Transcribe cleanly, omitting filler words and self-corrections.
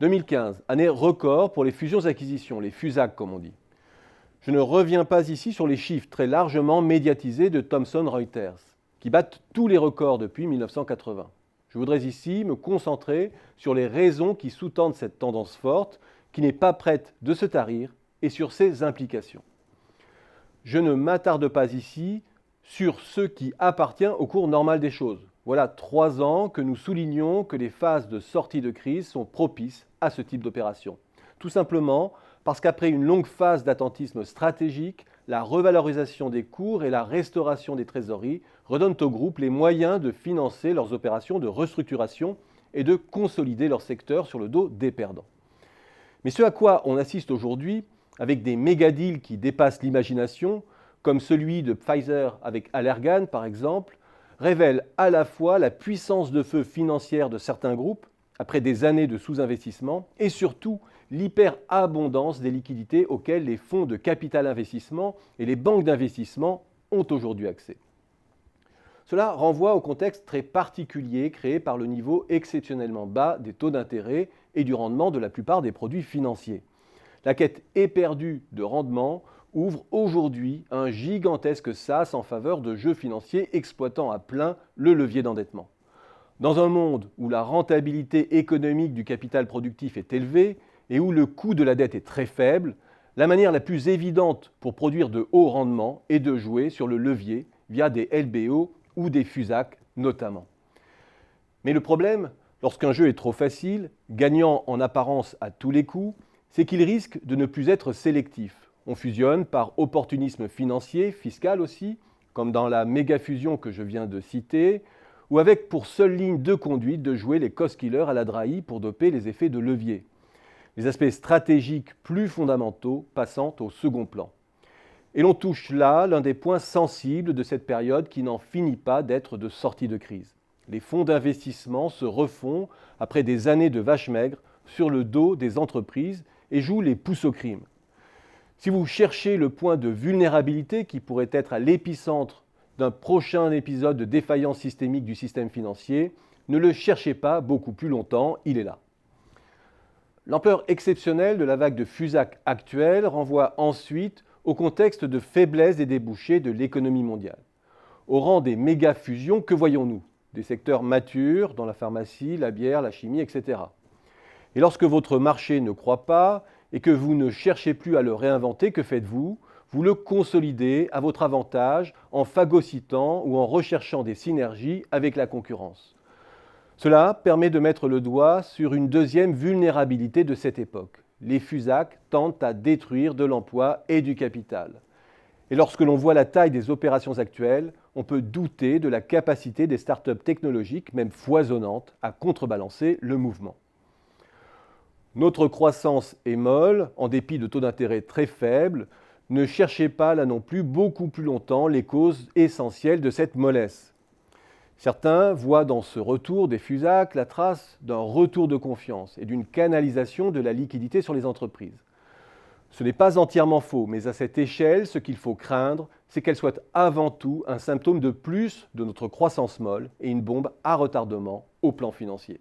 2015, année record pour les fusions-acquisitions, les FUSAC comme on dit. Je ne reviens pas ici sur les chiffres très largement médiatisés de Thomson Reuters, qui battent tous les records depuis 1980. Je voudrais ici me concentrer sur les raisons qui sous-tendent cette tendance forte, qui n'est pas prête de se tarir, et sur ses implications. Je ne m'attarde pas ici sur ce qui appartient au cours normal des choses. Voilà 3 ans que nous soulignons que les phases de sortie de crise sont propices à ce type d'opération. Tout simplement parce qu'après une longue phase d'attentisme stratégique, la revalorisation des cours et la restauration des trésoreries redonnent aux groupes les moyens de financer leurs opérations de restructuration et de consolider leur secteur sur le dos des perdants. Mais ce à quoi on assiste aujourd'hui, avec des méga-deals qui dépassent l'imagination, comme celui de Pfizer avec Allergan par exemple, révèle à la fois la puissance de feu financière de certains groupes, après des années de sous-investissement, et surtout l'hyperabondance des liquidités auxquelles les fonds de capital investissement et les banques d'investissement ont aujourd'hui accès. Cela renvoie au contexte très particulier créé par le niveau exceptionnellement bas des taux d'intérêt et du rendement de la plupart des produits financiers. La quête éperdue de rendement ouvre aujourd'hui un gigantesque sas en faveur de jeux financiers exploitant à plein le levier d'endettement. Dans un monde où la rentabilité économique du capital productif est élevée et où le coût de la dette est très faible, la manière la plus évidente pour produire de hauts rendements est de jouer sur le levier via des LBO ou des FUSAC notamment. Mais le problème, lorsqu'un jeu est trop facile, gagnant en apparence à tous les coups, c'est qu'il risque de ne plus être sélectif. On fusionne par opportunisme financier, fiscal aussi, comme dans la méga-fusion que je viens de citer, ou avec pour seule ligne de conduite de jouer les cost-killers à la Drahi pour doper les effets de levier. Les aspects stratégiques plus fondamentaux passant au second plan. Et l'on touche là l'un des points sensibles de cette période qui n'en finit pas d'être de sortie de crise. Les fonds d'investissement se refont après des années de vaches maigres sur le dos des entreprises et jouent les pousses au crime. Si vous cherchez le point de vulnérabilité qui pourrait être à l'épicentre d'un prochain épisode de défaillance systémique du système financier, ne le cherchez pas beaucoup plus longtemps, il est là. L'ampleur exceptionnelle de la vague de FUSAC actuelle renvoie ensuite au contexte de faiblesse des débouchés de l'économie mondiale. Au rang des méga-fusions, que voyons-nous? Des secteurs matures dans la pharmacie, la bière, la chimie, etc. Et lorsque votre marché ne croît pas et que vous ne cherchez plus à le réinventer, que faites-vous? Vous le consolidez à votre avantage en phagocytant ou en recherchant des synergies avec la concurrence. Cela permet de mettre le doigt sur une deuxième vulnérabilité de cette époque. Les FUSAC tendent à détruire de l'emploi et du capital. Et lorsque l'on voit la taille des opérations actuelles, on peut douter de la capacité des startups technologiques, même foisonnantes, à contrebalancer le mouvement. Notre croissance est molle, en dépit de taux d'intérêt très faibles. Ne cherchez pas là non plus beaucoup plus longtemps les causes essentielles de cette mollesse. Certains voient dans ce retour des FUSAC la trace d'un retour de confiance et d'une canalisation de la liquidité sur les entreprises. Ce n'est pas entièrement faux, mais à cette échelle, ce qu'il faut craindre, c'est qu'elle soit avant tout un symptôme de plus de notre croissance molle et une bombe à retardement au plan financier.